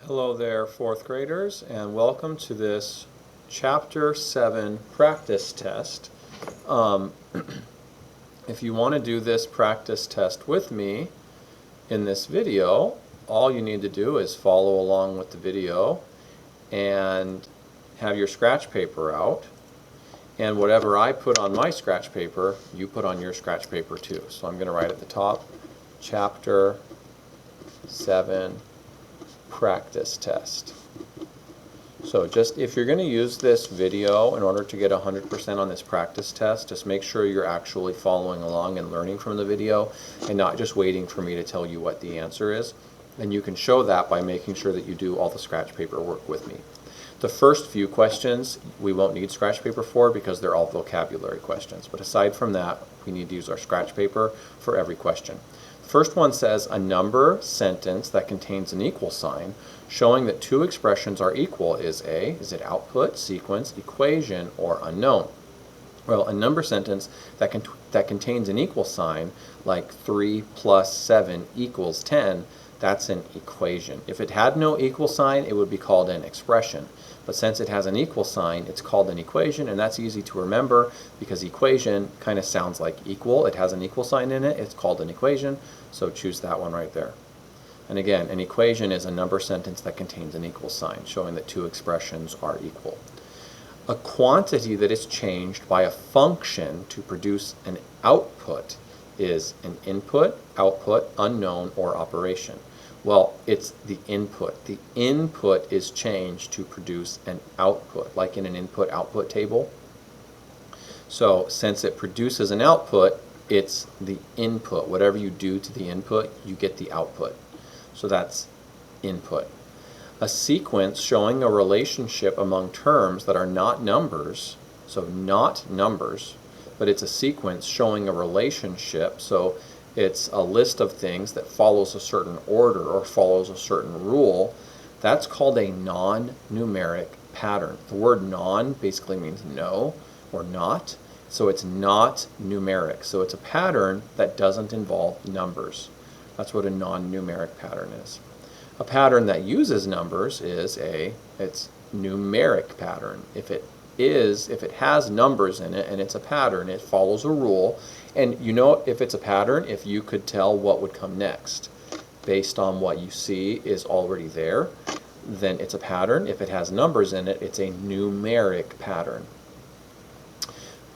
Hello there, fourth graders, and welcome to this Chapter 7 practice test. If you want to do this practice test with me in this video, all you need to do is follow along with the video and have your scratch paper out. And whatever I put on my scratch paper, you put on your scratch paper too. So I'm going to write at the top, Chapter 7 practice test. So just if you're going to use this video in order to get 100% on this practice test, just make sure you're actually following along and learning from the video and not just waiting for me to tell you what the answer is. And you can show that by making sure that you do all the scratch paper work with me. The first few questions we won't need scratch paper for because they're all vocabulary questions. But aside from that, we need to use our scratch paper for every question. The first one says a number sentence that contains an equal sign showing that two expressions are equal is it output, sequence, equation, or unknown? Well, a number sentence that contains an equal sign, like 3 plus 7 equals 10, that's an equation. If it had no equal sign, it would be called an expression. But since it has an equal sign, it's called an equation, and that's easy to remember because equation kind of sounds like equal. It has an equal sign in it. It's called an equation, so choose that one right there. And again, an equation is a number sentence that contains an equal sign, showing that two expressions are equal. A quantity that is changed by a function to produce an output is an input, output, unknown, or operation. Well, it's the input. The input is changed to produce an output, like in an input-output table. So since it produces an output, it's the input. Whatever you do to the input, you get the output. So that's input. A sequence showing a relationship among terms that are not numbers, so not numbers, but it's a sequence showing a relationship, so it's a list of things that follows a certain order or follows a certain rule. That's called a non-numeric pattern. The word non basically means no or not, so it's not numeric. So it's a pattern that doesn't involve numbers. That's what a non-numeric pattern is. A pattern that uses numbers is it's numeric pattern. If it has numbers in it and it's a pattern, it follows a rule. And you know if it's a pattern, if you could tell what would come next based on what you see is already there, then it's a pattern. If it has numbers in it, it's a numeric pattern.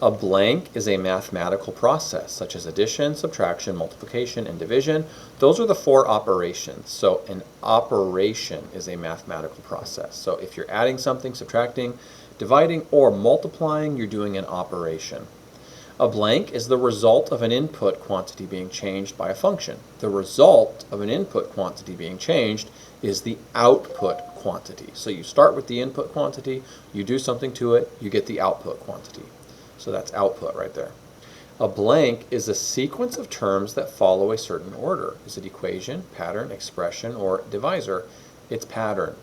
A blank is a mathematical process, such as addition, subtraction, multiplication, and division. Those are the four operations. So an operation is a mathematical process. So if you're adding something, subtracting, dividing, or multiplying, you're doing an operation. A blank is the result of an input quantity being changed by a function. The result of an input quantity being changed is the output quantity. So you start with the input quantity, you do something to it, you get the output quantity. So that's output right there. A blank is a sequence of terms that follow a certain order. Is it equation, pattern, expression, or divisor? It's pattern.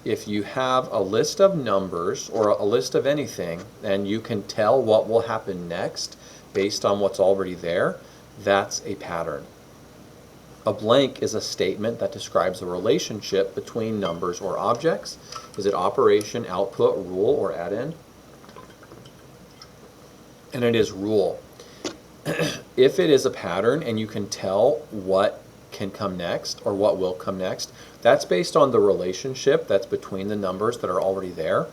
If you have a list of numbers or a list of anything and you can tell what will happen next based on what's already there, that's a pattern. A blank is a statement that describes a relationship between numbers or objects. Is it operation, output, rule, or add-in? And it is rule. If it is a pattern and you can tell what can come next or what will come next, that's based on the relationship that's between the numbers that are already there.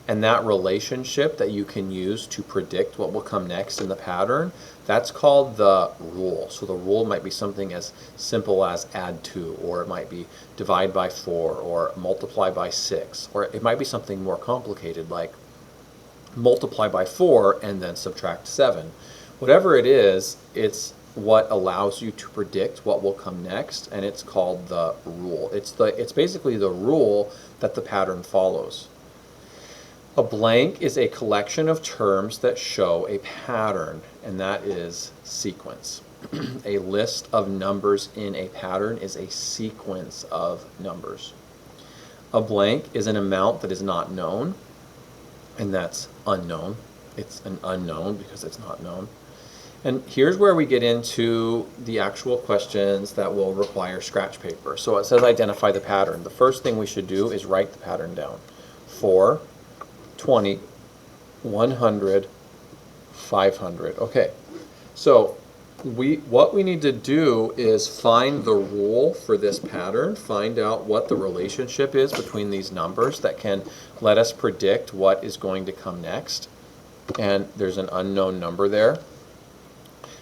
And that relationship that you can use to predict what will come next in the pattern, that's called the rule. So the rule might be something as simple as add 2, or it might be divide by 4, or multiply by 6, or it might be something more complicated like multiply by 4 and then subtract 7. Whatever it is, it's what allows you to predict what will come next, and it's called the rule. It's basically the rule that the pattern follows. A blank is a collection of terms that show a pattern, and that is sequence. A list of numbers in a pattern is a sequence of numbers. A blank is an amount that is not known, and that's unknown. It's an unknown because it's not known. And here's where we get into the actual questions that will require scratch paper. So it says identify the pattern. The first thing we should do is write the pattern down. 4, 20, 100, 500. Okay, so what we need to do is find the rule for this pattern, find out what the relationship is between these numbers that can let us predict what is going to come next. And there's an unknown number there.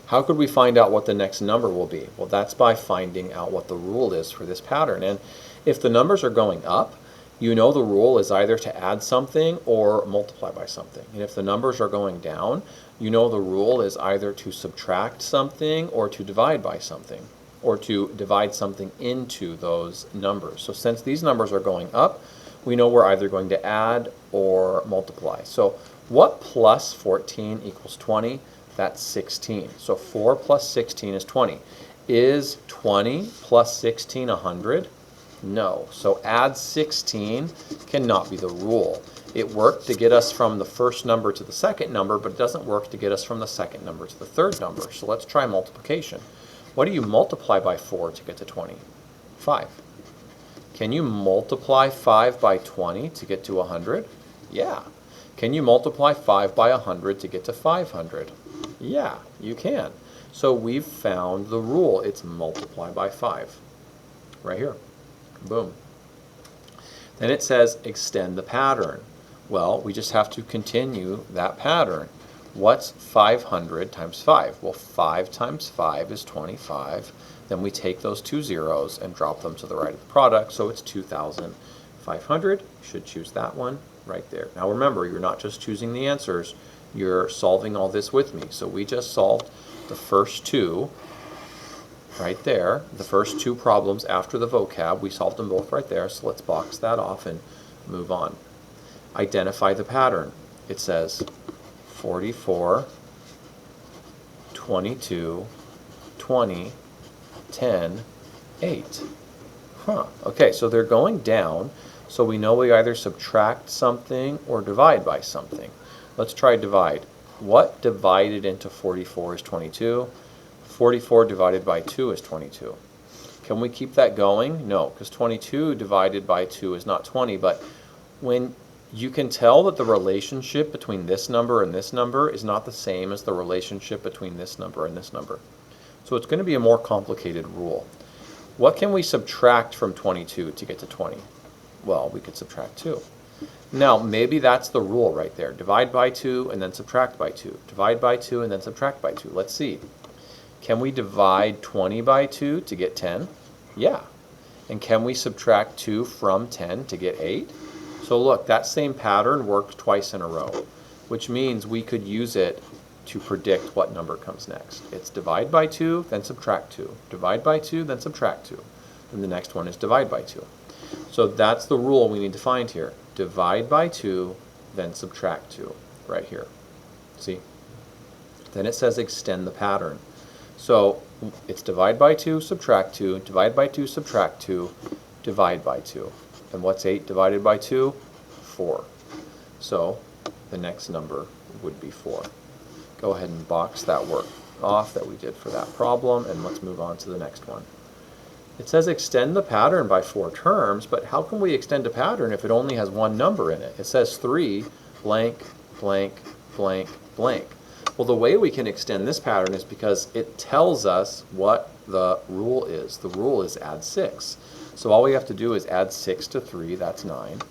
How could we find out what the next number will be? Well, that's by finding out what the rule is for this pattern. And if the numbers are going up, you know the rule is either to add something or multiply by something. And if the numbers are going down, you know the rule is either to subtract something or to divide by something, or to divide something into those numbers. So since these numbers are going up, we know we're either going to add or multiply. So what plus 14 equals 20? That's 16. So 4 plus 16 is 20. Is 20 plus 16 100? No. So add 16 cannot be the rule. It worked to get us from the first number to the second number, but it doesn't work to get us from the second number to the third number. So let's try multiplication. What do you multiply by 4 to get to 20? 5. Can you multiply 5 by 20 to get to 100? Yeah. Can you multiply 5 by 100 to get to 500? Yeah, you can. So we've found the rule. It's multiply by 5. Right here. Boom. Then it says extend the pattern. Well, we just have to continue that pattern. What's 500 times 5? Well, 5 times 5 is 25. Then we take those two zeros and drop them to the right of the product, so it's 2,500. You should choose that one right there. Now remember, you're not just choosing the answers, you're solving all this with me. So we just solved the first two right there, the first two problems after the vocab. We solved them both right there, so let's box that off and move on. Identify the pattern. It says 44, 22, 20, 10, 8. Okay, so they're going down, so we know we either subtract something or divide by something. Let's try divide. What divided into 44 is 22? 44 divided by 2 is 22. Can we keep that going? No, because 22 divided by 2 is not 20, but when you can tell that the relationship between this number and this number is not the same as the relationship between this number and this number. So it's going to be a more complicated rule. What can we subtract from 22 to get to 20? Well, we could subtract 2. Now, maybe that's the rule right there. Divide by 2 and then subtract by 2. Divide by 2 and then subtract by 2. Let's see. Can we divide 20 by 2 to get 10? Yeah. And can we subtract 2 from 10 to get 8? So look, that same pattern worked twice in a row, which means we could use it to predict what number comes next. It's divide by 2, then subtract 2. Divide by 2, then subtract 2. And the next one is divide by 2. So that's the rule we need to find here. Divide by 2, then subtract 2, right here. See? Then it says extend the pattern. So it's divide by 2, subtract 2, divide by 2, subtract 2, divide by 2. And what's 8 divided by 2? 4. So the next number would be 4. Go ahead and box that work off that we did for that problem, and let's move on to the next one. It says extend the pattern by 4 terms, but how can we extend a pattern if it only has one number in it? It says 3 blank, blank, blank, blank. Well, the way we can extend this pattern is because it tells us what the rule is. The rule is add 6. So all we have to do is add 6 to 3, that's 9.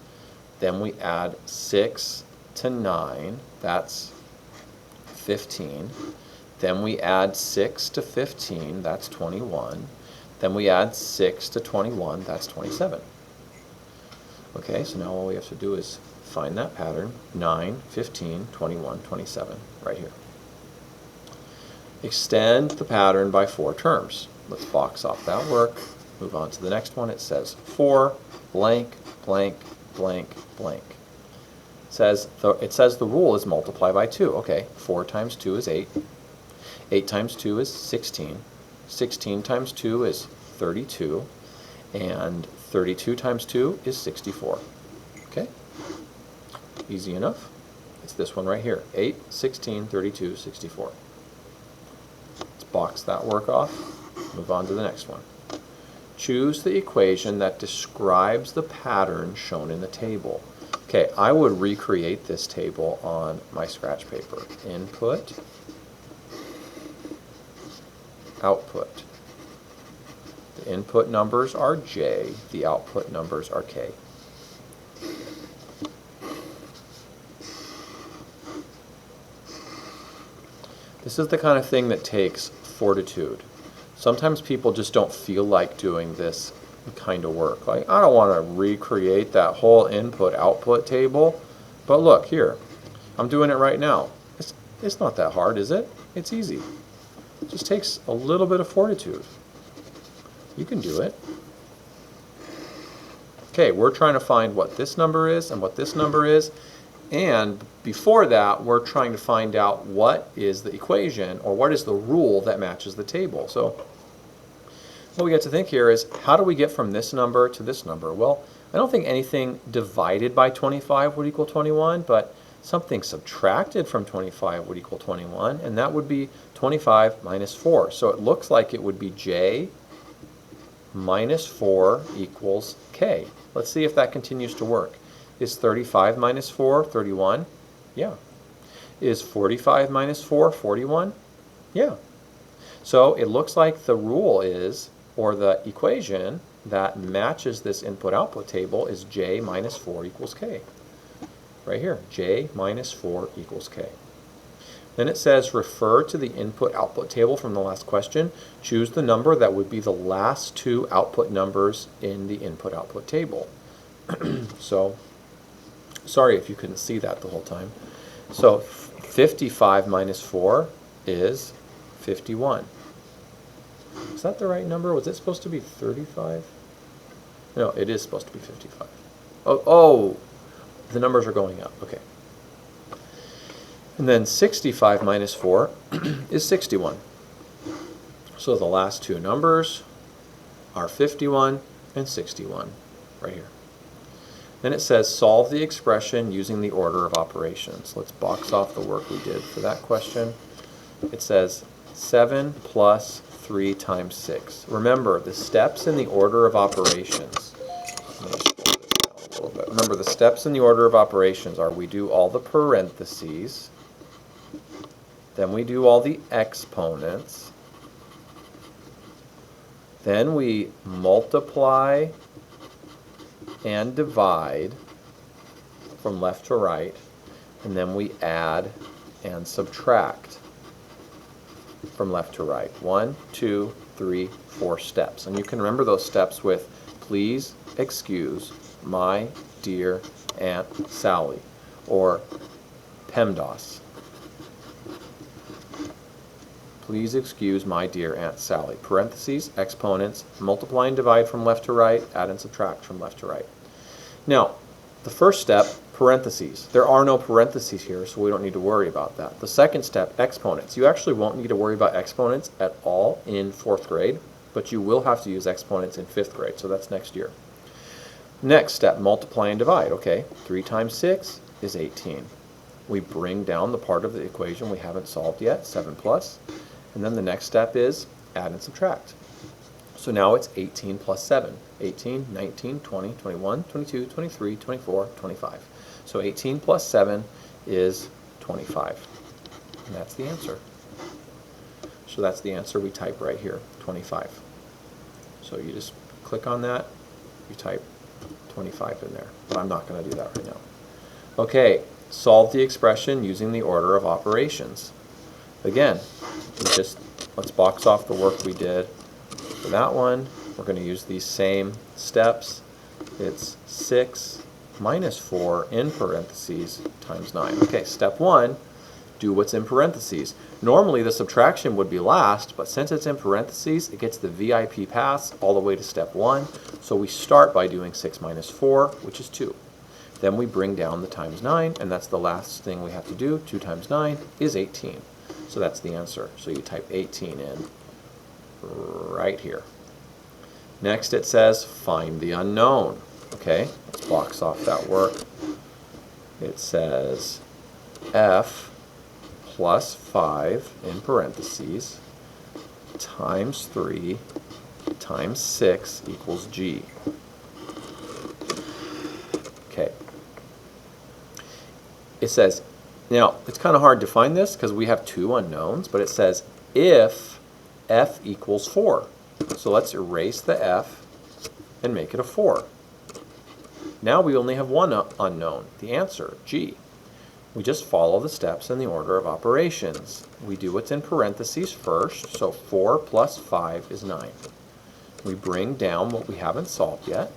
Then we add 6 to 9, that's 15. Then we add 6 to 15, that's 21. Then we add 6 to 21, that's 27. Okay, so now all we have to do is find that pattern, 9, 15, 21, 27, right here. Extend the pattern by 4 terms. Let's box off that work. Move on to the next one. It says 4 blank, blank, blank, blank. It says the rule is multiply by 2. Okay, 4 times 2 is 8. 8 times 2 is 16. 16 times 2 is 32. And 32 times 2 is 64. Okay, easy enough. It's this one right here. 8, 16, 32, 64. box that work off, move on to the next one. Choose the equation that describes the pattern shown in the table. Okay, I would recreate this table on my scratch paper. Input, output. The input numbers are J, the output numbers are K. This is the kind of thing that takes fortitude. Sometimes people just don't feel like doing this kind of work. Like, I don't want to recreate that whole input-output table, but look here, I'm doing it right now. It's not that hard, is it? It's easy. It just takes a little bit of fortitude. You can do it. Okay, we're trying to find what this number is and what this number is, and before that, we're trying to find out what is the equation, or what is the rule that matches the table. So what we get to think here is, how do we get from this number to this number? Well, I don't think anything divided by 25 would equal 21, but something subtracted from 25 would equal 21, and that would be 25 minus 4. So it looks like it would be J minus 4 equals K. Let's see if that continues to work. Is 35 minus 4 31? Yeah. Is 45 minus 4 41? Yeah. So it looks like the rule is, or the equation that matches this input-output table is J minus 4 equals K. Right here, J minus 4 equals K. Then it says, refer to the input-output table from the last question. Choose the number that would be the last two output numbers in the input-output table. So, sorry if you couldn't see that the whole time. So 55 minus 4 is 51. Is that the right number? Was it supposed to be 35? No, it is supposed to be 55. Oh, the numbers are going up. Okay. And then 65 minus 4 is 61. So the last two numbers are 51 and 61 right here. Then it says solve the expression using the order of operations. Let's box off the work we did for that question. It says 7 plus 3 times 6. Remember, the steps in the order of operations. Let me just pull this down a little bit. Remember, the steps in the order of operations are, we do all the parentheses, then we do all the exponents, then we multiply and divide from left to right, and then we add and subtract from left to right. 1, 2, 3, 4 steps. And you can remember those steps with, please excuse my dear Aunt Sally, or PEMDAS. Please excuse my dear Aunt Sally. Parentheses, exponents, multiply and divide from left to right, add and subtract from left to right. Now, the first step, parentheses. There are no parentheses here, so we don't need to worry about that. The second step, exponents. You actually won't need to worry about exponents at all in 4th grade, but you will have to use exponents in 5th grade, so that's next year. Next step, multiply and divide. Okay, 3 times 6 is 18. We bring down the part of the equation we haven't solved yet, 7 plus, and then the next step is add and subtract. So now it's 18 plus 7. 18, 19, 20, 21, 22, 23, 24, 25. So 18 plus 7 is 25. And that's the answer. So that's the answer we type right here, 25. So you just click on that, you type 25 in there. But I'm not going to do that right now. Okay, solve the expression using the order of operations. Again, let's box off the work we did for that one. We're going to use these same steps. It's 6 minus 4 in parentheses times 9. Okay, step 1, do what's in parentheses. Normally the subtraction would be last, but since it's in parentheses, it gets the VIP pass all the way to step 1. So we start by doing 6 minus 4, which is 2. Then we bring down the times 9, and that's the last thing we have to do. 2 times 9 is 18. So that's the answer. So you type 18 in right here. Next it says find the unknown. Okay, let's box off that work. It says f plus 5 in parentheses times 3 times 6 equals G. Okay. It says, now it's kind of hard to find this because we have two unknowns, but it says if f equals 4. So let's erase the f and make it a 4. Now we only have one unknown, the answer, G. We just follow the steps in the order of operations. We do what's in parentheses first, so 4 plus 5 is 9. We bring down what we haven't solved yet.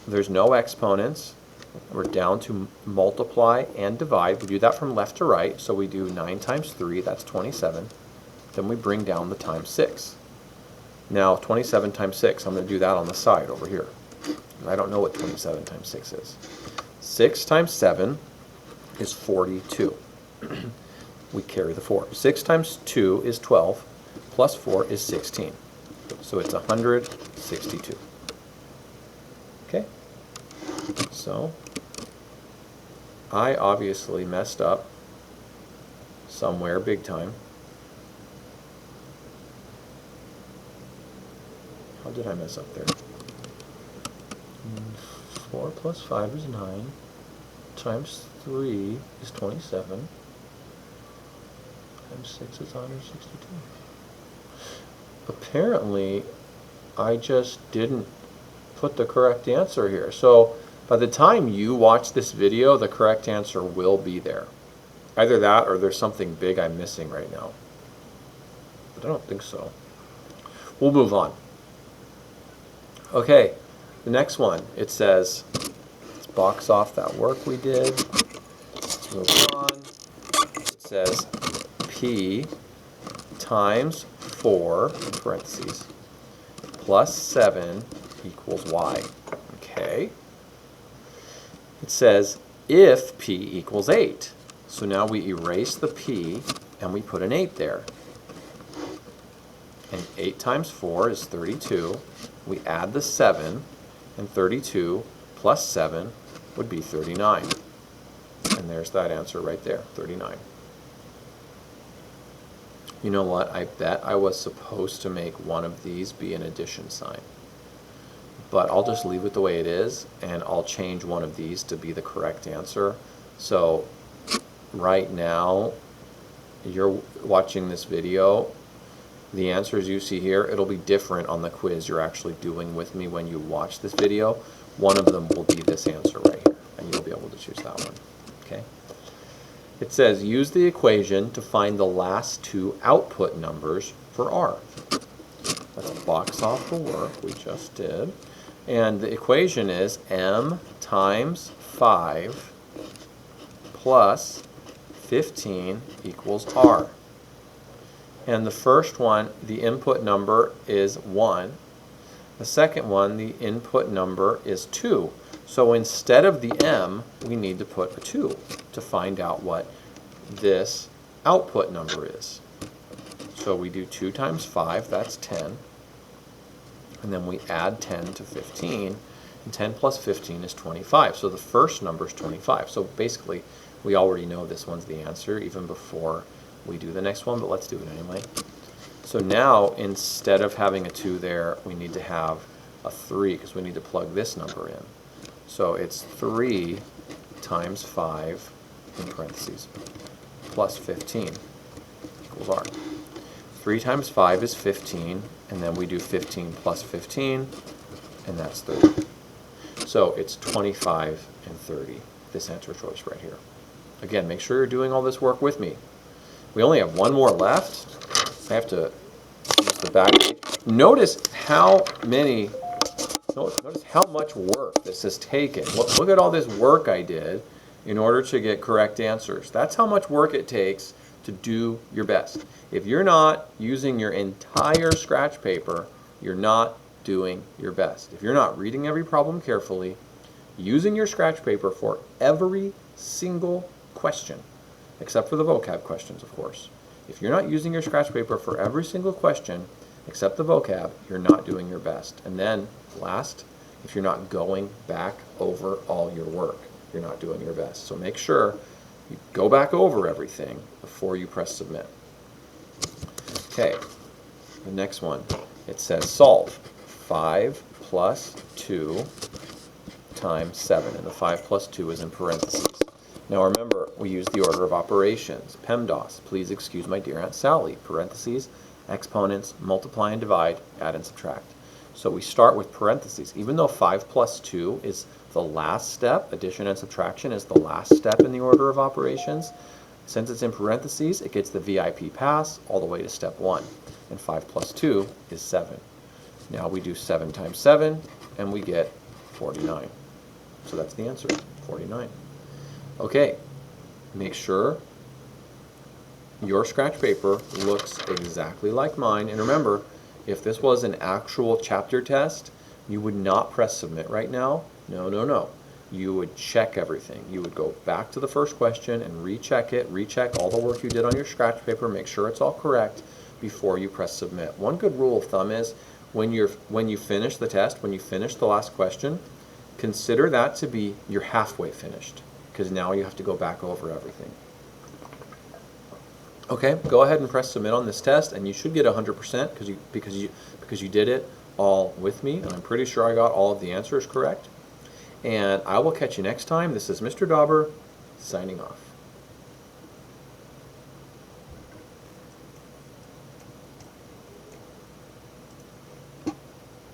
There's no exponents. We're down to multiply and divide. We do that from left to right, so we do 9 times 3, that's 27. Then we bring down the times 6. Now 27 times 6, I'm going to do that on the side over here. I don't know what 27 times 6 is. 6 times 7 is 42. We carry the 4. 6 times 2 is 12, plus 4 is 16. So it's 162. Okay? So I obviously messed up somewhere big time. How did I mess up there? 4 plus 5 is 9, times 3 is 27, times 6 is 162. Apparently, I just didn't put the correct answer here. So by the time you watch this video, the correct answer will be there. Either that or there's something big I'm missing right now. But I don't think so. We'll move on. Okay, the next one, it says, let's box off that work we did. Let's move on. It says P times 4, in parentheses, plus 7 equals Y. Okay. It says if P equals 8. So now we erase the P and we put an 8 there. And 8 times 4 is 32. We add the 7, and 32 plus 7 would be 39. And there's that answer right there, 39. You know what? I bet I was supposed to make one of these be an addition sign. But I'll just leave it the way it is, and I'll change one of these to be the correct answer. So right now, you're watching this video. The answers you see here, it'll be different on the quiz you're actually doing with me when you watch this video. One of them will be this answer right here, and you'll be able to choose that one. Okay? It says, use the equation to find the last two output numbers for R. Let's box off the work we just did. And the equation is m times 5 plus 15 equals R. And the first one, the input number is 1. The second one, the input number is 2. So instead of the m, we need to put a 2 to find out what this output number is. So we do 2 times 5, that's 10. And then we add 10 to 15. And 10 plus 15 is 25. So the first number is 25. So basically, we already know this one's the answer even before we do the next one, but let's do it anyway. So now, instead of having a 2 there, we need to have a 3 because we need to plug this number in. So it's 3 times 5, in parentheses, plus 15 equals R. 3 times 5 is 15, and then we do 15 plus 15, and that's 30. So it's 25 and 30, this answer choice right here. Again, make sure you're doing all this work with me. We only have one more left. I have to use the back. Notice how much work this has taken. Look at all this work I did in order to get correct answers. That's how much work it takes to do your best. If you're not using your entire scratch paper, you're not doing your best. If you're not reading every problem carefully, using your scratch paper for every single question, except for the vocab questions, of course. If you're not using your scratch paper for every single question, except the vocab, you're not doing your best. And then, last, if you're not going back over all your work, you're not doing your best. So make sure you go back over everything before you press submit. Okay, The next one, it says solve 5 plus 2 times 7, and the 5 plus 2 is in parentheses. Now remember, we use the order of operations. PEMDAS, please excuse my dear Aunt Sally. Parentheses, exponents, multiply and divide, add and subtract. So we start with parentheses. Even though 5 plus 2 is the last step, addition and subtraction is the last step in the order of operations, since it's in parentheses, it gets the VIP pass all the way to step 1. And 5 plus 2 is 7. Now we do 7 times 7, and we get 49. So that's the answer, 49. Okay, make sure your scratch paper looks exactly like mine. And remember, if this was an actual chapter test, you would not press submit right now. No, no, no. You would check everything. You would go back to the first question and recheck it, recheck all the work you did on your scratch paper, make sure it's all correct before you press submit. One good rule of thumb is when you finish the test, when you finish the last question, consider that to be you're halfway finished, because now you have to go back over everything. Okay, go ahead and press submit on this test, and you should get 100% because you did it all with me, and I'm pretty sure I got all of the answers correct. And I will catch you next time. This is Mr. Dauber signing off.